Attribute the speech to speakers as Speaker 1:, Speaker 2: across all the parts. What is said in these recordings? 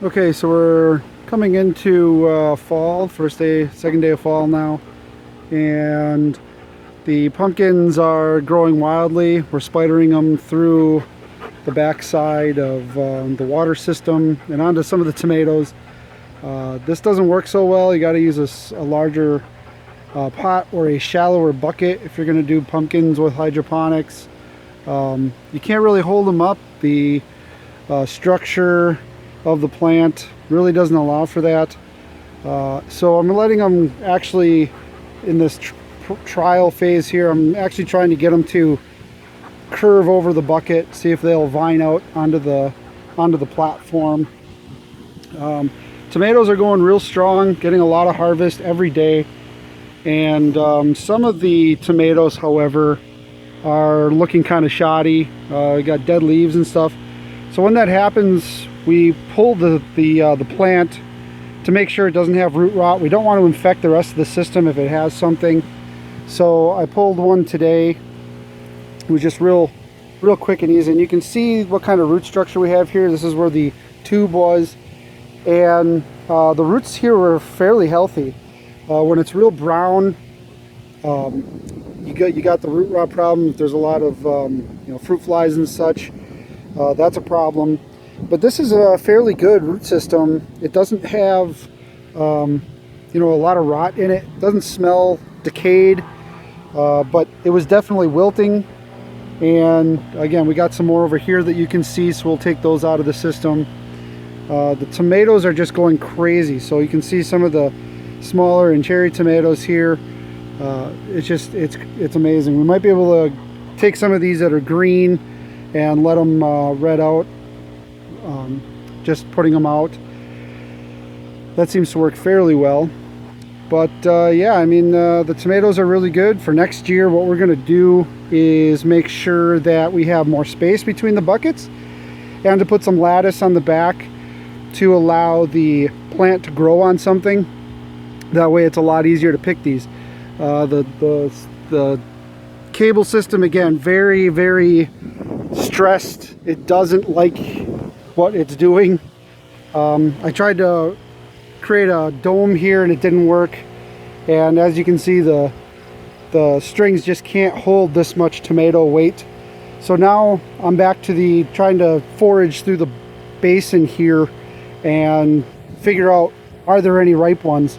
Speaker 1: Okay, so we're coming into fall, first day, second day of fall now, and the pumpkins are growing wildly. We're spidering them through the backside of the water system and onto some of the tomatoes. This doesn't work so well. You got to use a larger pot or a shallower bucket if you're going to do pumpkins with hydroponics. You can't really hold them up. The structure of the plant really doesn't allow for that. So I'm letting them actually in this trial phase here. I'm actually trying to get them to curve over the bucket, see if they'll vine out onto the platform. Tomatoes are going real strong, getting a lot of harvest every day, and some of the tomatoes, however, are looking kind of shoddy. Got dead leaves and stuff. So when that happens, we pull the plant to make sure it doesn't have root rot. We don't want to infect the rest of the system if it has something. So I pulled one today. It was just real quick and easy, and you can see what kind of root structure we have here. This is where the tube was, and the roots here were fairly healthy. When it's real brown, you got the root rot problem. If there's a lot of fruit flies and such, that's a problem. But this is a fairly good root system. It doesn't have a lot of rot in it. It doesn't smell decayed, but it was definitely wilting. And again, we got some more over here that you can see, so we'll take those out of the system. The tomatoes are just going crazy, so you can see some of the smaller and cherry tomatoes here. It's amazing. We might be able to take some of these that are green and let them red out, just putting them out. That seems to work fairly well. But yeah, I mean, the tomatoes are really good. For next year, what we're going to do is make sure that we have more space between the buckets, and to put some lattice on the back to allow the plant to grow on something. That way it's a lot easier to pick these. The cable system, again, very stressed. It doesn't like what it's doing. I tried to create a dome here and it didn't work, and as you can see, the strings just can't hold this much tomato weight. So now I'm back to trying to forage through the basin here and figure out, are there any ripe ones?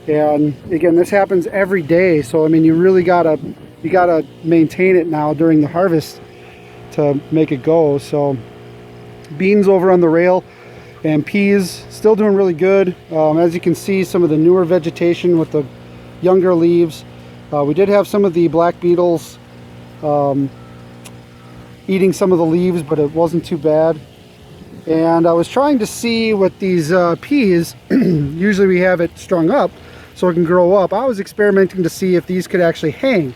Speaker 1: And again, this happens every day, so I mean, you really gotta maintain it now during the harvest to make it go. So beans over on the rail, and peas still doing really good. As you can see, some of the newer vegetation with the younger leaves. We did have some of the black beetles eating some of the leaves, but it wasn't too bad. And I was trying to see what these peas, usually we have it strung up so it can grow up. I was experimenting to see if these could actually hang.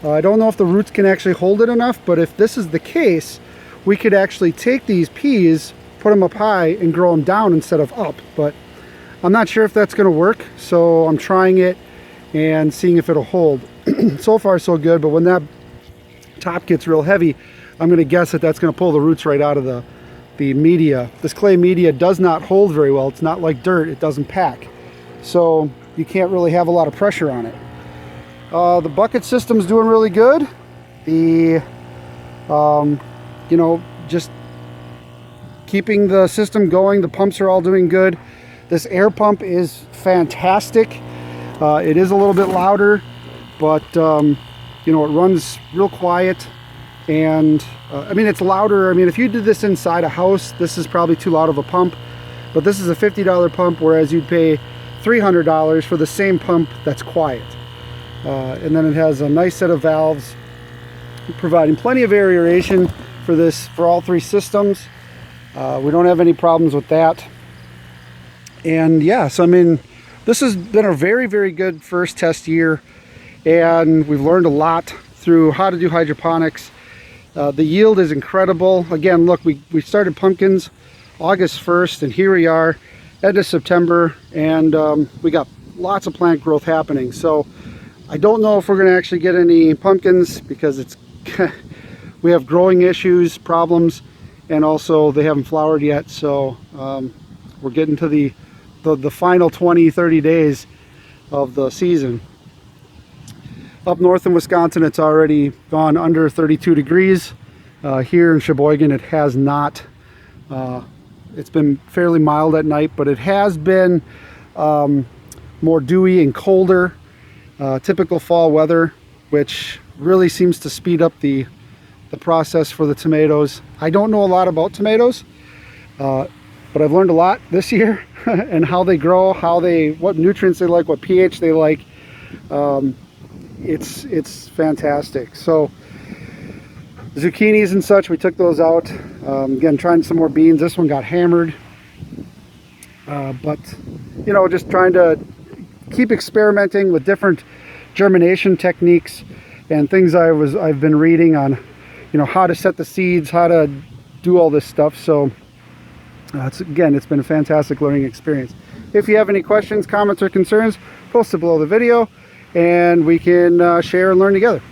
Speaker 1: I don't know if the roots can actually hold it enough, but if this is the case, we could actually take these peas, put them up high, and grow them down instead of up. But I'm not sure if that's going to work, so I'm trying it and seeing if it'll hold. So far so good, but when that top gets real heavy, I'm going to guess that that's going to pull the roots right out of the media. This clay media does not hold very well. It's not like dirt. It doesn't pack, so you can't really have a lot of pressure on it. The bucket system's doing really good. The just keeping the system going. The pumps are all doing good. This air pump is fantastic. It is a little bit louder, but it runs real quiet. And I mean, it's louder. I mean, if you did this inside a house, this is probably too loud of a pump, but this is a $50 pump, whereas you'd pay $300 for the same pump that's quiet. And then it has a nice set of valves providing plenty of aeration for all three systems. We don't have any problems with that. And yeah, so I mean, this has been a very good first test year, and we've learned a lot through how to do hydroponics. The yield is incredible. Again, look, we started pumpkins August 1st, and here we are end of September, and we got lots of plant growth happening. So I don't know if we're going to actually get any pumpkins, because we have growing issues, problems, and also they haven't flowered yet. So we're getting to the final 20-30 days of the season. Up north in Wisconsin, it's already gone under 32 degrees. Here in Sheboygan, it has not. It's been fairly mild at night, but it has been more dewy and colder. Typical fall weather, which really seems to speed up the process for the tomatoes. I don't know a lot about tomatoes, but I've learned a lot this year and how they grow, what nutrients they like, what pH they like. It's fantastic. So zucchinis and such, we took those out. Again, trying some more beans. This one got hammered, but you know, just trying to keep experimenting with different germination techniques and things I've been reading on, you know, how to set the seeds, how to do all this stuff. So it's been a fantastic learning experience. If you have any questions, comments, or concerns, post it below the video and we can share and learn together.